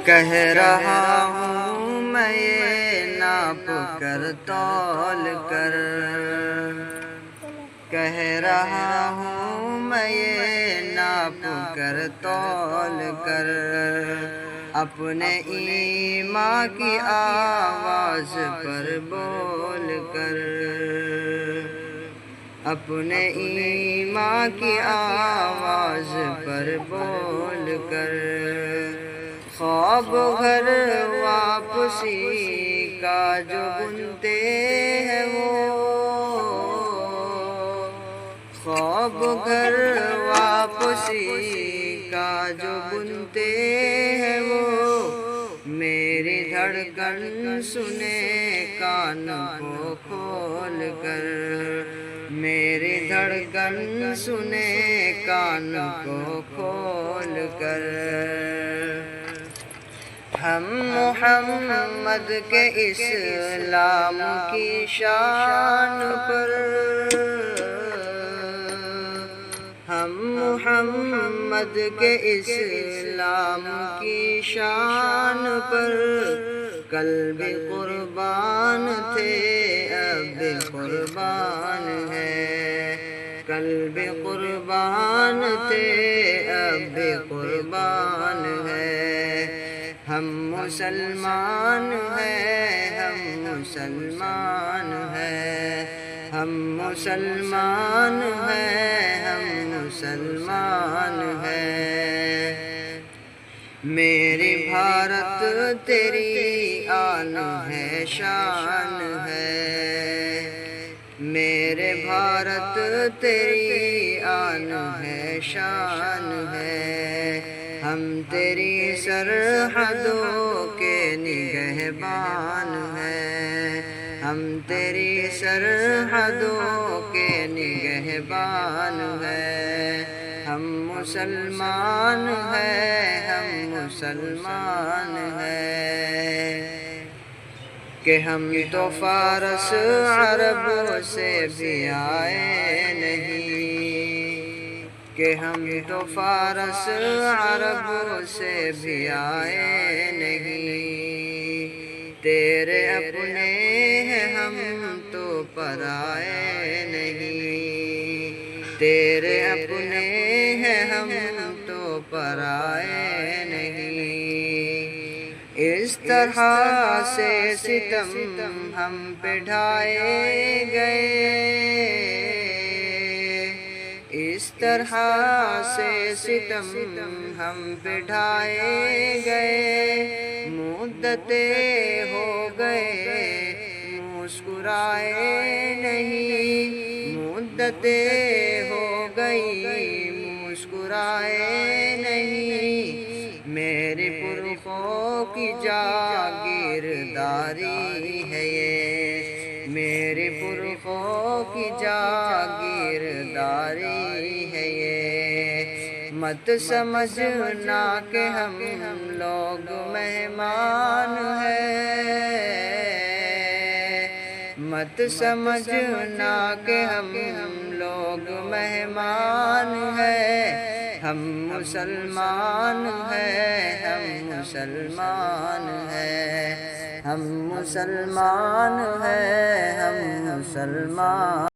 کہہ رہا ہوں میں یہ ناپ کر تول کر، کہہ رہا ہوں میں یہ ناپ کر تول کر، اپنے ایمان کی آواز پر بول کر، اپنے ایمان کی آواز پر بول کر، خواب گھر واپسی کا جو بنتے ہیں وہ، خواب گھر واپسی کا جو بنتے ہیں وہ، میری دھڑکن سنے کان کو کھول کر، میری دھڑکن سنے کان کو کھول کر، ہم محمد کے اسلام کی شان پر، ہم محمد کے اسلام کی شان پر، کل بھی قربان تھے اب بھی قربان ہے، کل بھی قربان تھے اب بھی قربان ہے، ہم مسلمان ہیں، ہم مسلمان ہیں، ہم مسلمان ہیں، ہم مسلمان ہیں، میری بھارت تیری آن ہے شان ہے، میرے بھارت تیری آن ہے شان ہے، ہم تیری سرحدوں کے نگہبان ہیں، ہم تیری سرحدوں کے نگہبان ہیں، ہم مسلمان ہیں، ہم مسلمان ہیں، کہ ہم تو فارس عرب سے بھی آئے نہیں، کہ ہم تو فارس عرب سے بھی آئے نہیں، تیرے اپنے ہیں ہم تو پرائے نہیں، تیرے اپنے ہیں ہم تو پرائے نہیں، اس طرح سے ستم ہم پہ ڈھائے گئے، اس طرح سے ستم ہم پہ ڈھائے گئے، مدتیں ہو گئے مسکرائے نہیں، مدتیں ہو گئی مسکرائے نہیں، میری پرخوں کی جاگیرداری ہے یہ، میری پرخوں کی جاگیرداری ہے یہ، مت سمجھنا کہ ہم لوگ مہمان ہیں، مت سمجھنا کہ ہم لوگ مہمان ہیں، ہم مسلمان ہیں، ہم مسلمان ہیں، ہم مسلمان ہیں، ہم مسلمان